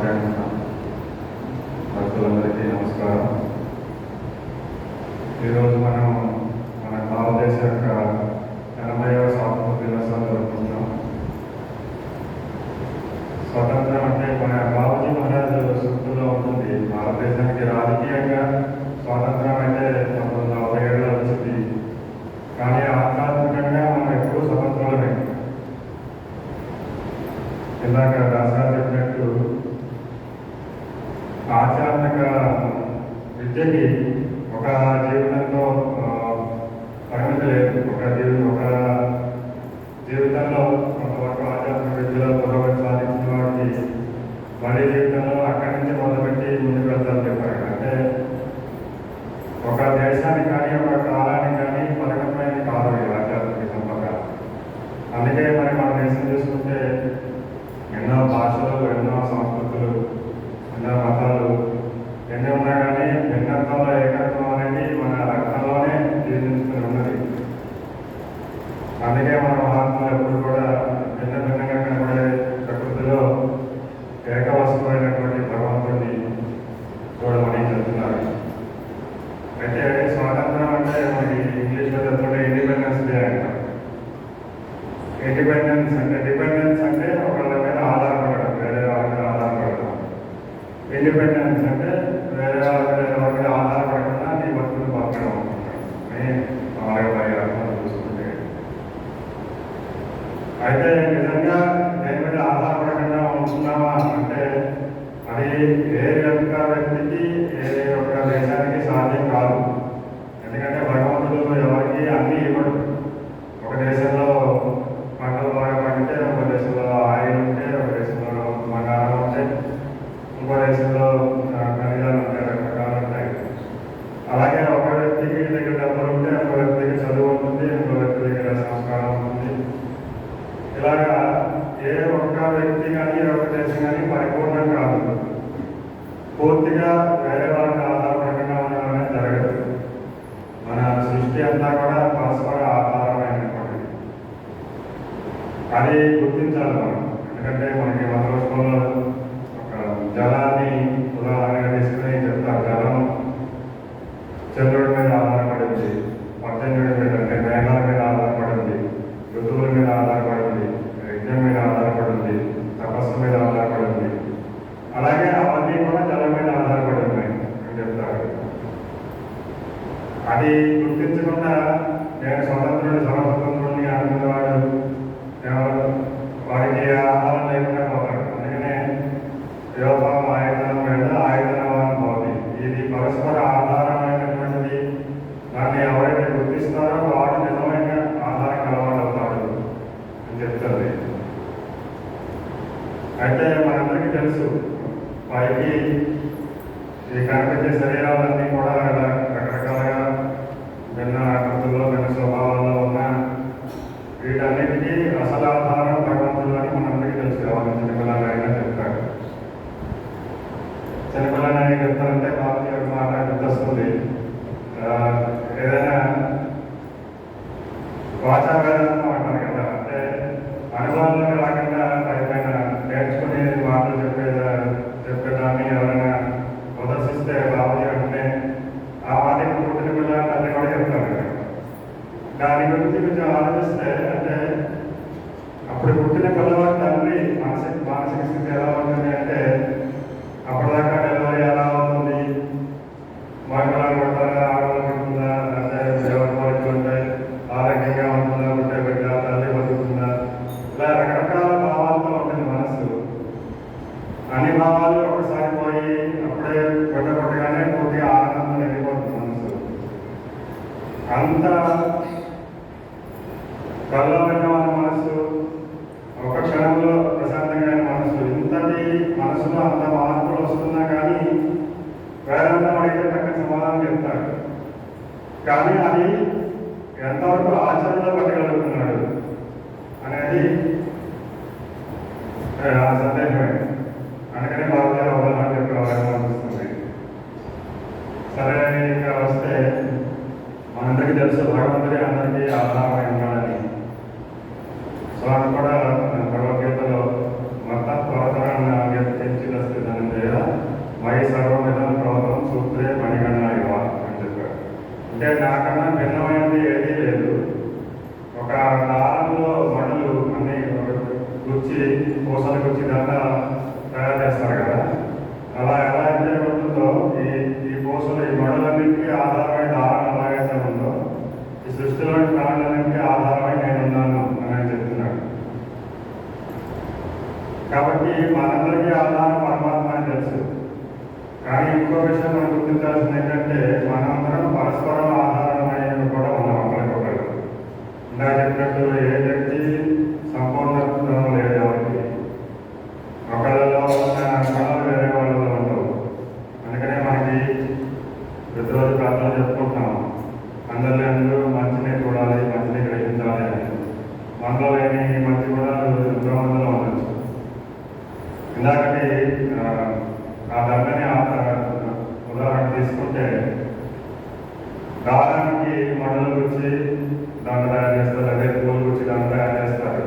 మాట్లాడుతున్నాం. భక్తులందరికీ నమస్కారం. ఈరోజు మనం మన భారతదేశ యొక్క 80వ స్వాతంత్ర దినోత్సవం జరుపుకుంటున్నాం. స్వతంత్రం అంటే మన బాబుజీ మహారాజు సూక్తుల్లో ఉంటుంది. భారతదేశానికి రాజకీయంగా స్వాతంత్రం అయితే 1947లో వచ్చింది, కానీ ఆధ్యాత్మికంగా మనం ఎప్పుడూ స్వతంత్రులమే. ఇందాక దాసరాజు చెప్పినట్టు ఆధ్యాత్మిక విద్యకి ఒక జీవితంలో పరిమితి లేదు. ఒక జీవితంలో కొంతవరకు ఆధ్యాత్మిక విద్యలో పురోగతి సాధించిన వారికి మళ్ళీ జీవితంలో అక్కడి నుంచి మొదలుపెట్టి ముందుకు వెళ్తారు చెప్పారు. అంటే ఒక దేశానికి కానీ ఒక కాలానికి కానీ పరిమితమైన కాదు ఈ ఆధ్యాత్మిక సంపద. అందుకే మరి మన దేశం చూసుకుంటే ఎన్నో భాషలు, ఎన్నో సంస్కృతులు, ఎన్నో మతాలు ఎన్ని ఉన్నా కానీ భిన్నత్వంలో ఏకత్వం అనేది మన రక్తంలోనే జీవించుకుని ఉన్నది. అందుకే మన మహాత్ములు ఎప్పుడు కూడా భిన్న భిన్నంగా కనబడే ప్రకృతిలో ఏకవస్తువైనటువంటి భగవంతుడిని చూడమని చెప్తున్నారు. అయితే స్వాతంత్రం అంటే మనకి ఇంగ్లీష్లో చెప్తుంటే ఇండిపెండెన్స్ డే అంటారు. డిపెండెన్స్ అంటే ఒకళ్ళ మీద ఆధారపడడం, వేరే వాళ్ళ మీద ఆధారపడడం. ఇండిపెండెన్స్ అంటే వేరే వాళ్ళ మీద ఎవరి మీద ఆధారపడకుండా నీ బతుకులు బతకడం అని మామూలుగా అర్థం చూసుకుంటే. అయితే నిజంగా దేని మీద ఆధారపడకుండా ఉంటున్నావా అంటే అది ఏ ఒక్క వ్యక్తికి, ఏ ఒక్క దేశానికి సాధ్యం కాదు. ఎందుకంటే భగవంతుడు ఎవరికి అన్నీ ఇవ్వడు. ఒక దేశంలో పంటలు బాగా పండితే, ఒక దేశంలో ఆయిల్ ఉంటే, ఒక దేశంలో బంగారం ఉంటే, ఇంకో దేశంలో ఖనిజాలు ఉంటాయి, రకరకాలు ఉంటాయి. అలాగే ఒక వ్యక్తికి దగ్గర డబ్బులు ఉంటే, ఇంకో వ్యక్తి దగ్గర చదువు ఉంటుంది, ఇంకో వ్యక్తి దగ్గర సంస్కారం ఉంటుంది. ఇలాగా ఏ ఒక్క వ్యక్తి కానీ ఏ ఒక్క దేశం కానీ పరిపూర్ణం కాదు. పూర్తిగా వేరే వాళ్ళకి ఆధారపడకుండా ఉండడం జరగదు. మన సృష్టి అంతా కూడా పరస్పర ఆధారమైనటువంటి అది గుర్తించాలి మనం. ఎందుకంటే మనకి మన రోజుల్లో ఒక జలాన్ని ఉదాహరణగా తీసుకుని చెప్తారు. జలం చంద్రుడి మీద ఆధారపడింది, పర్జన్యుడి మీద అంటే మేఘాల మీద ఆధారపడింది, ఋతువుల మీద ఆధారపడింది, యజ్ఞం మీద ఆధారపడింది, తపస్సు మీద ఆధారపడింది. అలాగే అవన్నీ కూడా జలం మీద ఆధారపడి ఉన్నాయి అని చెప్తారు. అది గుర్తించకుండా నేను సర్వస్వతంత్రుడిని అనుకునేవాడు వాడికి ఆహారం లేకుండా పోతాడు. అందుకనే యోగం ఆయుధం మీద ఆయుధనవాన్ని పోతుంది. ఇది పరస్పర ఆధారమైనటువంటిది. దాన్ని ఎవరైతే గుర్తిస్తారో వాడు నిజమైన ఆధారం కలవాడు అవుతాడు అని చెప్తుంది. అయితే మనందరికీ తెలుసు, పైకి ఈ కనిపించే శరీరాలన్నీ కూడా రకరకాలుగా భిన్న ఆకృతుల్లో, భిన్న స్వభావాల్లో ఉన్న వీటన్నిటికీ అసలు ఆధారం భగవంతుడు అని మనందరికీ తెలుసు. ఎవరు చిన్నపిల్లలైనా చెప్తాడు. చిన్నపిల్లలైనా చెప్తారంటే భారతీయ మాట గుర్తొస్తుంది. ఏదైనా వాచావేదం అంటారు కదా, అంటే అనుభవంలో రాకుండా పైన నేర్చుకుని మాటలు చెప్పేదాన్ని ఎవరైనా ప్రదర్శిస్తే బాబుజీ అంటే ఆ వాటికి పుట్టిన పిల్లలు అన్ని కూడా చెప్తారు. దాని గురించి కొంచెం ఆలోచిస్తే అంటే అప్పుడు పుట్టిన పిల్లవాడి తండ్రి మానసిక స్థితి ఎలా ఉంటుంది అంటే అప్పటిదాకా డెలివరీ ఎలా అవుతుంది, మగపిల్లలు పుట్టారా, ఆడవాళ్ళు పుట్టిందా, అంటే ఎవరి కోరికలు ఉంటాయి, ఆరోగ్యంగా ఉంటుందా, పుట్టే బిడ్డ తల్లి బతుకుతుందా, ఇలా రకరకాల భావాలతో ఉంటుంది మనస్సు. అన్ని భావాలు ఒకసారి పోయి అప్పుడే కొట్టగానే పూర్తిగా ఆనందం వెళ్ళిపోతుంది మనసు. అంత కల్లోమైన మనసు, ఒక క్షణంలో ప్రశాంతంగా మనసు. ఇంతటి మనసులో అంత మార్పులు వస్తున్నా కానీ వేరంతం అడిగితే తగ్గ సమాధానం చెప్తాడు. కానీ అది ఎంతవరకు ఆచరణలో పెట్టగలుగుతున్నాడు అనేది సందేహమే. అందుకనే భారతీయ ఉదాహరణ చెప్పి అనిపిస్తుంది. సరే, ఇంకా వస్తే మనందరికీ తెలుసు భగవంతుడే అందరికీ ఆధారమై ఉన్నాడని. స్వామి కూడా భగవద్గీతలో మత ప్రవర్తన తెచ్చి వచ్చి ఇదంతా తయారు చేస్తారు కదా. అలా ఎలా అయితే ఉంటుందో ఈ పూసలు ఈ మడులన్నింటికీ ఆధారమైన దారం ఎలాగైతే ఉందో ఈ సృష్టిలోని ప్రాణులన్నింటికీ ఆధారమై నేనున్నాను అని చెప్తున్నాడు. కాబట్టి మనందరికీ ఆధారం పరమాత్మ అని తెలుసు. కానీ ఇంకో విషయం మనం గుర్తించాల్సింది ఏంటంటే మనందరం పరస్పరం ఆధారమైనవి కూడా ఉన్నాం ఒకరికొకరు. ఇందా చెప్పినట్టు ఏ వ్యక్తి సంపూర్ణత్వం లేదు ఎవరికి. ఒకళ్ళలో ఉన్న గుణాలు వేరే వాళ్ళలో ఉండవు. అందుకనే మనకి ప్రతిరోజు ప్రార్థన చెప్పుకుంటున్నాం, అందరూ మంచిని చూడాలి, మంచిని గ్రహించాలి అని. మనలో లేని మంచి గుణాలు ఎంతో మందిలో ఉండొచ్చు. ఇందాకటి ఆ దండని ఉదాహరణ తీసుకుంటే దారానికి మడలు గుచ్చి దండ తయారు చేస్తారు, అదే పూలు గుచ్చి దండ తయారు చేస్తారు.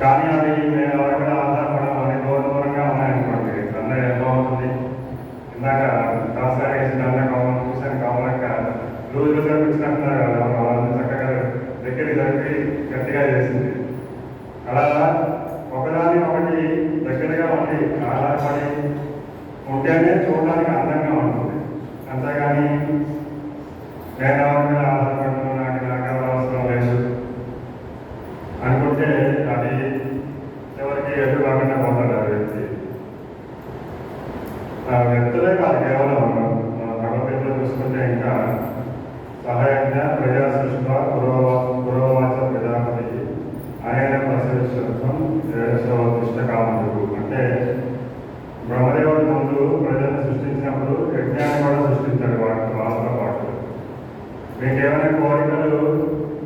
కానీ అవి మేము ఎవరి మీద ఆధారపడమని దూరంగా ఉన్నాయనుకోండి, దండ ఏం బాగుంటుంది. ఇందాక కాసారి వేసి దండ కావాలని చూసాను, కావాలక లూజులుగా గుచ్చినట్టున్నారు కదా, వాళ్ళని చక్కగా దగ్గరికి జరిపి గట్టిగా చేసింది. అలా ఒకదాని ఒకటి దగ్గరగా ఉండి ఆధారపడి ఉంటేనే చూడడానికి అందంగా ఉంటుంది. అంతేగాని నేను ఎవరి మీద ఆధారపడుతున్నాను, నాకు ఎవరు అవసరం లేదు అనుకుంటే అది ఎవరికి ఎదురు కాకుండా పోతాడు ఆ వ్యక్తి. ఆ వ్యక్తులే కాదు, కేవలం భగవద్గీతలో చూసుకుంటే ఇంకా సహాయజ్ఞ ప్రజా సృష్ట పురోవాచ ప్రజాపతి ఆయన ప్రశంసత్వం దృష్ట కాముడు. అంటే బ్రహ్మదేవుడి ముందు ప్రజలను సృష్టించినప్పుడు యజ్ఞాన్ని కూడా సృష్టించాడు వాళ్ళతో పాటు. మీకు ఏమైనా కోరికలు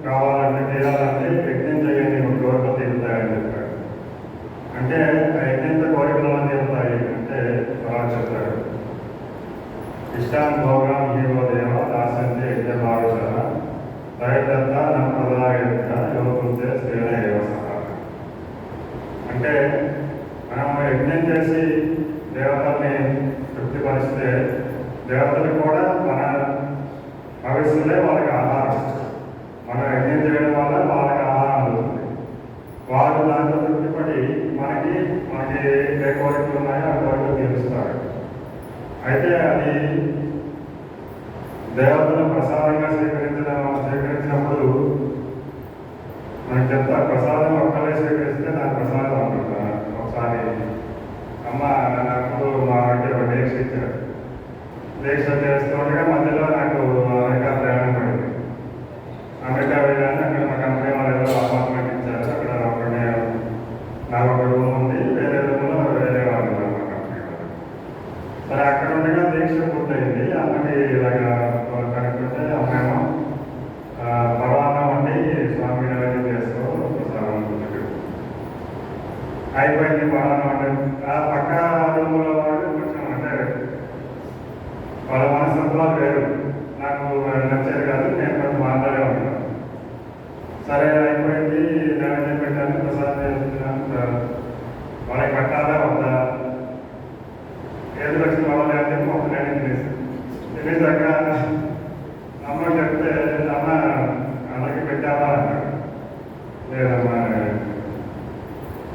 కావాలంటే చేయాలంటే యజ్ఞం చేయండి, మీకు కోరికలు తీరుతాయని చెప్పాడు. అంటే ఆ యజ్ఞంతో కోరికలు ఎలా తీరుతాయి అంటే అలా చెప్తాడు. ఇష్టాన్ భోగం హీవో దేవ దాసంతి యజ్ఞ భావించాల దయదత్త నా ప్రదాయత యోగుంటే శ్రేణ వ్యవస్థ. అంటే మనం యజ్ఞం చేసి దేవతల్ని తృప్తిపరిస్తే దేవతలు కూడా మన భవిష్యత్తులే వాళ్ళకి ఆహారం. మనం యజ్ఞం చేయడం వల్ల వాళ్ళకి ఆహారం అవుతుంది. వాళ్ళు దాంట్లో తృప్తిపడి మనకి ఏ కోరికలు ఉన్నాయో ఆ కోరికలు తీరుస్తారు. అయితే అది దేవతలు ప్రసాదంగా స్వీకరించినప్పుడు మనకి చెప్తారు, ప్రసాదం ఒక్కలే స్వీకరిస్తే దాని ప్రసాదం అంటున్నారు. ఒకసారి అమ్మ నాకు మా అంటే ఒక దీక్ష ఇచ్చారు. దీక్ష చేస్తుండగా మధ్యలో నాకు అమెరికా ప్రయాణం పడింది. అమెరికా వెళ్ళాను. అక్కడ మా కంపెనీ వాళ్ళు ఏదో అపార్ట్మెంట్ ఇచ్చారు. అక్కడ నాకు ఒక రూమ్ ఉంది, వేరే రూమ్లో వేరే వాళ్ళు ఉన్నారు మా కంపెనీ వాళ్ళు. సరే అక్కడ ఉండగా దీక్ష పూర్తయింది. అమ్మకి ఇలాగా కనుక్కుంటే అమ్మేమో పర్వానా ఉండి స్వామి నివేదన చేస్తూ ప్రసాదం అయిపోయింది. పర్వానా ఉండి ఆ పక్క రూమ్లో వాళ్ళు కొంచెం అంటే వాళ్ళ మనస్తత్వాలు వేరు, నాకు నచ్చేది కాదు. నేను కొంచెం మాట్లాడే ఉంటాను. సరే అయిపోయింది, నైవేద్యం పెట్టాను, ప్రసాదం చేస్తున్నాను. వాళ్ళకి పట్టాలా వద్దా, ఏది వచ్చిన వాళ్ళే అని చెప్పి ఒక నేను తినేసాక అమ్మ చెప్తే అమ్మ అందరికి పెట్టావా అన్నాడు. లేదమ్మా,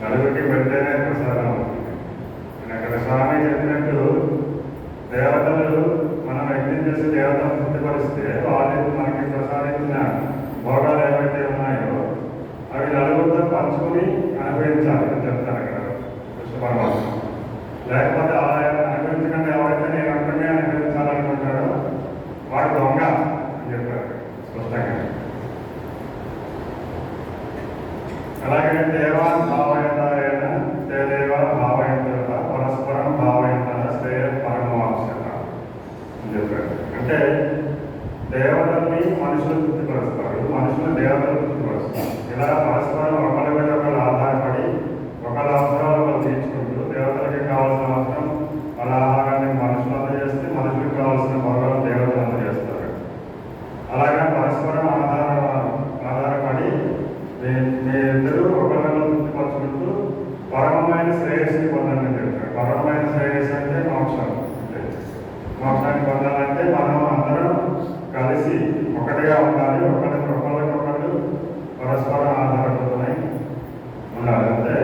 నలుగురికి పెడితేనే ప్రసాదం అవుతుంది. అక్కడ స్వామి చెప్పినట్టు దేవతలు మనం యజ్ఞం చేసి దేవతలను తృప్తిపరిస్తే వాళ్ళు మనకి ప్రసాదించిన భోగాలు ఏవైతే ఉన్నాయో అవి నలుగురితో పంచుకుని అనుభవించాలి అని చెప్తారు అక్కడ కృష్ణ పరమాత్మ. లేకపోతే అలా అనుభవించకుండా ఎవరైతే నేను ఒక్కడే అనుభవించాలనుకుంటాడో వాడు దొంగ అని చెప్పారు స్పష్టంగా. అలాగే దేవాన్ భావయంత దేవ భావయంత పరస్పరం భావయంత శ్రేయ పరమవాంశత అని చెప్పారు. అంటే దేవతల్ని మనుషులు తృప్తిపరుస్తారు, మనుషులు దేవతలు తృప్తిపరుస్తారు. ఇలా పరస్పరం ఒకరి మీద ఒకరు ఆధారపడి ఒకరి అవసరాలు ఒకరు తీర్చుకుంటూ దేవతలకి కావాల్సిన అవసరం వాళ్ళ ఆహారాన్ని మనుషులు అందజేస్తే మనుషులకు కావాల్సిన భోగాలు దేవతలు అందజేస్తారు. అలాగే పరస్పరం ఆధారపడి మీ ఇద్దరు ఒకరిలో తృప్తిపరుచుకుంటూ పరమమైన శ్రేయస్సుని పొందండి అని చెప్తారు. పరమమైన శ్రేయస్సు అంటే మోక్షం. అంటే మోక్షాన్ని పొందాలంటే మనం అందరం కలిసి ఒకటిగా ఉండాలి, ఒకరికొకరు పరస్పరం ఆధారపడుతున్నాయి ఉండాలి. అంటే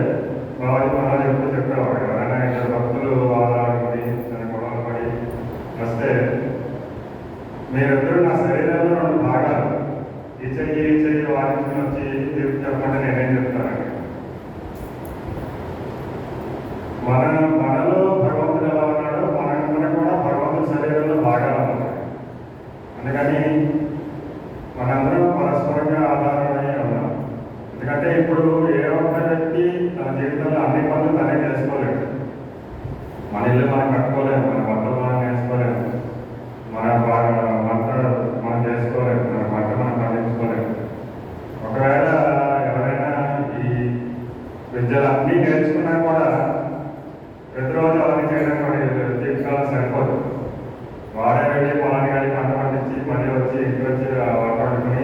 సాగాలన్నమాట. అందుకని మనందరం పరస్పరంగా ఆధారమై ఉన్నాం. ఎందుకంటే ఇప్పుడు ఏ ఒక్క వ్యక్తి తన జీవితంలో అన్ని పనులు తనే చేసుకోలేడు. మన ఇల్లు మనం కట్టుకోలేము, మన బట్టలు మనం నేర్చుకోలేము, మన వంట మనం చేసుకోలేము, మన పంట మనం పండించుకోలేము. ఒకవేళ ఎవరైనా ఈ విద్యలు అన్నీ నేర్చుకున్నా కూడా ప్రతిరోజు అవన్నీ చేయడానికి వాడి జీవితాలు సరిపోదు. వాడే వెళ్ళి పొలాన్ని కానీ పంట పండించి మళ్ళీ వచ్చి ఇంటికి వచ్చి వంట వండుకొని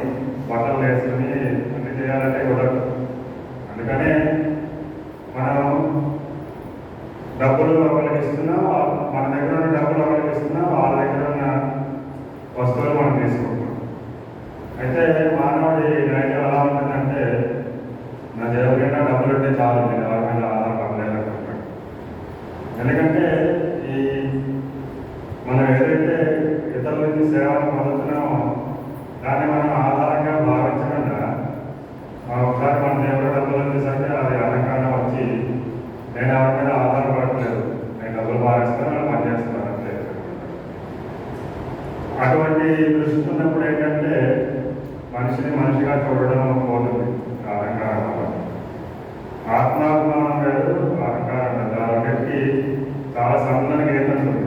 బట్టలు వేసుకుని అన్ని చేయాలంటే కుదరదు. అందుకనే మనం డబ్బులు ఒకరికి ఇస్తున్నా, మన దగ్గర ఉన్న డబ్బులు ఒకరికి ఇస్తున్నా, వాళ్ళ దగ్గర ఉన్న వస్తువులు మనం తీసుకుంటున్నాం. అయితే మానవుడి నైజం ఎలా ఉంటుందంటే, నా దేవుడి కన్నా డబ్బులు ఉంటే చాలు, నేను ఎవరి మీద ఆధారపడలేదు అనుకుంటాను. ఎందుకంటే ఈ మనం ఏదైతే ఇతరుల నుంచి సేవలు పొందుతున్నామో దాన్ని మనం ఆధారంగా భావించకుండా ఒకసారి మన దేవుడి డబ్బులు వచ్చేసరికి అది అలంకారం వచ్చి నేను ఎవరి మీద ఆధారపడట్లేదు, నేను డబ్బులు భావిస్తాను, పనిచేస్తాను అంతే. అటువంటి దృష్టి ఉన్నప్పుడు ఏంటంటే మనిషిని మనిషిగా చూడడం పోతుంది. అలంకారం ఆత్మాభిమానం లేదు, అలంకారం లేదు. ఆ వ్యక్తి చాలా సంబంధానికి ఏంటంటుంది,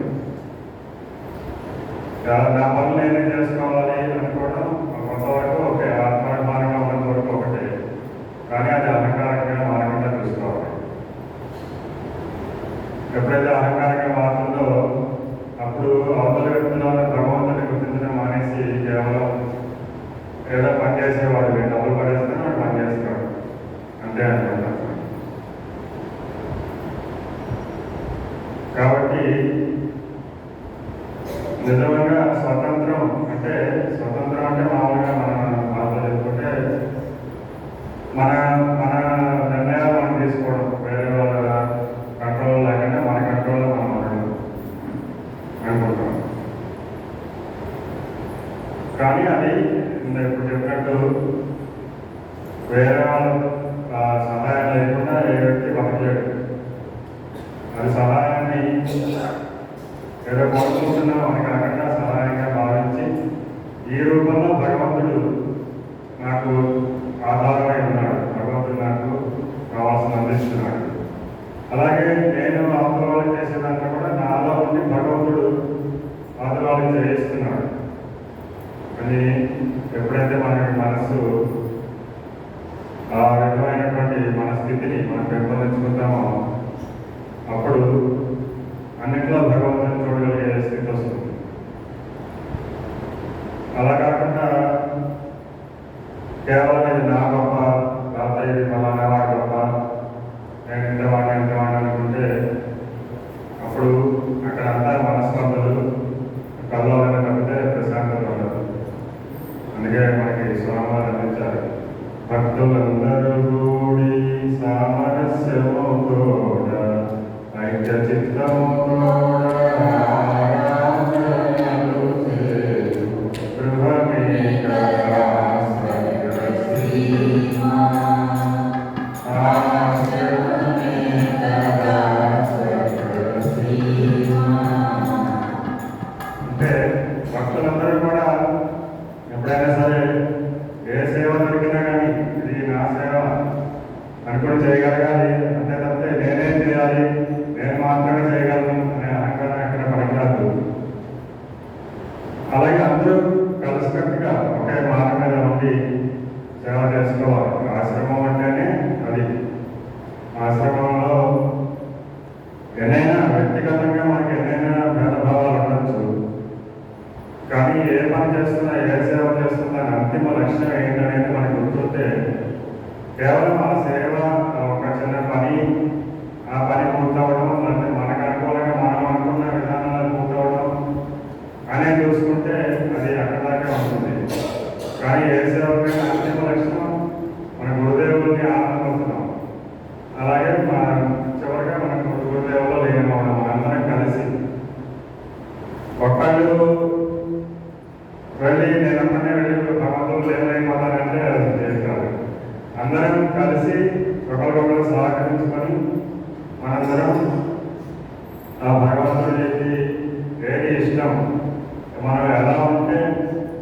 నా పనులు నేనే చేసుకోవాలి అనుకోవడం కొంతవరకు ఓకే, ఆత్మాభిమానంగా ఉన్నంత వరకు ఒకటే. కానీ అది అలంకారంగా మారకుండా చూసుకోవాలి. ఎప్పుడైతే అలంకారంగా మారుతుందో అప్పుడు అవతల వ్యక్తిలో భగవంతుని గుర్తించడం మానేసి కేవలం ఏదో పని చేసేవాడు, డబ్బులు పడేస్తే వాడు పని చేస్తాడు అంతే అనుకుంటాను. కాబట్టి నిజంగా స్వతంత్రం అంటే మామూలుగా మన చెప్పుకుంటే మన మన నిర్ణయాలు మనం తీసుకోవడం, వేరే వాళ్ళ కంట్రోల్ లేకుండా మన కంట్రోల్లో మనం ఉండడం అనుకుంటాం. కానీ అది ఇప్పుడు చెప్పినట్టు వేరే వాళ్ళ సహాయం లేకుండా ఏ వ్యక్తి బతకలేడు. అది సహాయాన్ని ఏదో కోరుకుంటున్నా మనకి కాకుండా సహాయంగా భావించి ఈ రూపంలో భగవంతుడు నాకు ఆధారమై ఉన్నాడు, భగవంతుడు నాకు కావాల్సిన అందిస్తున్నాడు. అలాగే నేను ఆందోళన చేసేదాంట్లో కూడా నాలో ఉండి భగవంతుడు ఆందోళన చేయిస్తున్నాడు. అని ఎప్పుడైతే మనకి మనసు ఆ విధమైనటువంటి మన స్థితిని మనం పెంపొందించుకుంటామో అప్పుడు అన్నింటిలో భగవంతుని చూడగలిగే స్థితి వస్తుంది. అలా కాకుండా కేవలం ఇది నా గొప్ప, లేకపోతే ఇది మళ్ళా వాడి గొప్ప, నేను ఇంతవాడిని అనుకుంటే అప్పుడు అక్కడంతా మనస్పందలు కల్లోనే తప్పితే ప్రశాంతత ఉండదు. అందుకే మనకి స్వామివారు అందించారు, భక్తులందరూ కూడి సామరస్యము తోడ ఐక్య చిత్తము అంటే భక్తులందరూ కూడా ఎప్పుడైనా సరే ఏ సేవ దొరికినా కానీ ఇది నా సేవ అనుకుని చేయగలగాలి. అంతే తప్పితే నేనేం చేయాలి, నేను మాత్రమే చేయగలను అనే అహంకారం ఎక్కడ పనికిరాదు. అలాగే అందరూ కలిసికట్టుగా ఒకే మాట మీద ఉండి సేవ చేసుకోవాలి. ఆశ్రమం అంటేనే అది. ఆశ్రమంలో ఎన్నైనా వ్యక్తిగతంగా మనకి ఎన్నైనా భేదభావాలు ఉండొచ్చు, కానీ ఏ పని చేస్తున్నా, ఏ సేవ చేస్తున్నా అంతిమ లక్ష్యం ఏంటనేది మనకు గుర్తుంటే కేవలం ఆ సేవ ఒక చిన్న పని, ఆ పని పూర్తవడం, లేకపోతే మనకు అనుకూలంగా మనం అనుకున్న విధానాలు పూర్తవడం అనేది చూసుకుంటే అది అక్కడ దాకా ఉంటుంది. కానీ ఏ సేవకైనా అంతిమ లక్ష్యం మన గురుదేవుల్ని ఆనందపడుతున్నాం. అలాగే చివరిగా మనకు గురుదేవులు లేనివ్వడం, మనందరం కలిసి ఒక్కళ్ళు వెళ్ళి నేను అక్కడనే వెళ్ళి భగవంతులు లేవైపోతానంటే అది చేస్తారు. అందరం కలిసి ఒకరికొకరు సహకరించుకొని మనందరం ఆ భగవంతుడికి ఏది ఇష్టం మనం ఎలా ఉంటే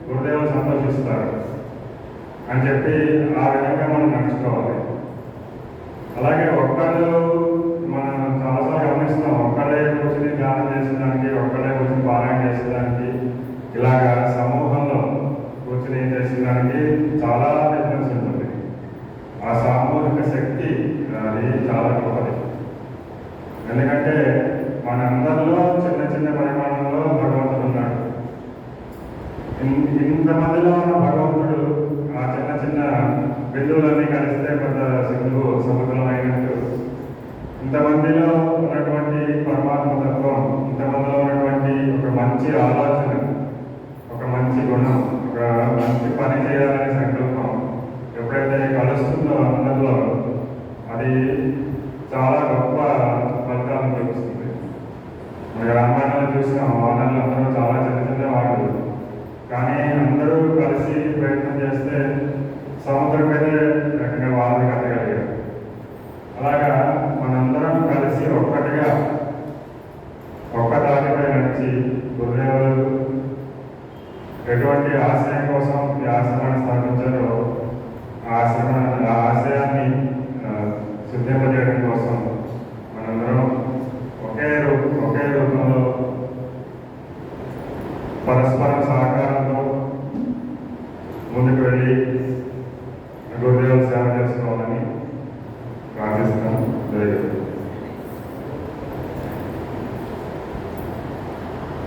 గురుదేవులు సంతోషిస్తారు అని చెప్పి ఆ విధంగా మనం నడుచుకోవాలి. అలాగే ఒక్కళ్ళు మనం చాలాసార్లు గమనిస్తాం, ఒక్కళ్ళే కూర్చుని ధ్యానం చేసేదానికి, ఒక్కళ్ళే కూర్చుని పారాయణ చేసేదానికి, ఇలాగా సమూహంలో కూర్చుని చేసేదానికి చాలా డిఫరెన్స్ ఉంటుంది. ఆ సామూహిక శక్తి అది చాలా గొప్పది. ఎందుకంటే మనందరిలో చిన్న చిన్న పరిమాణంలో భగవంతుడు ఉన్నాడు. ఇంతమందిలో ఉన్న భగవంతుడు ఆ చిన్న చిన్న బిందువులన్నీ కలిస్తే పెద్ద సింధు సముద్రం అయినట్టు, ఇంతమందిలో ఉన్నటువంటి పరమాత్మ తత్వం, ఇంతమందిలో ఉన్నటువంటి ఒక మంచి ఆలోచన, ఒక మంచి గుణం, ఒక మంచి పని చేయాలనే సంకల్పం ఎప్పుడైతే కలుస్తుందో అందరిలో, అది చాలా గొప్ప ఫలితాలను చూపిస్తుంది. మన రామాయణంలో చూసిన వానరులు అందరూ చాలా చిన్న చిన్న వాళ్ళు, కానీ అందరూ కలిసి ప్రయత్నం చేస్తే సముద్రం మీదే రకంగా వాళ్ళని కట్టగలిగారు. అలాగా మనందరం కలిసి ఒక్కటిగా ఒక్క దాటిపై నడిచి గురుదేవులు ఎటువంటి ఆశయం కోసం ఈ ఆశ్రమాన్ని స్థాపించారో ఆ ఆశయాన్ని సిద్ధింపజేయడం కోసం మనందరం ఒకే రూపంలో పరస్పర సహకారంతో ముందుకు వెళ్ళి గురుదేవులు సేవ చేసుకోవాలని ప్రార్థిస్తున్నాను.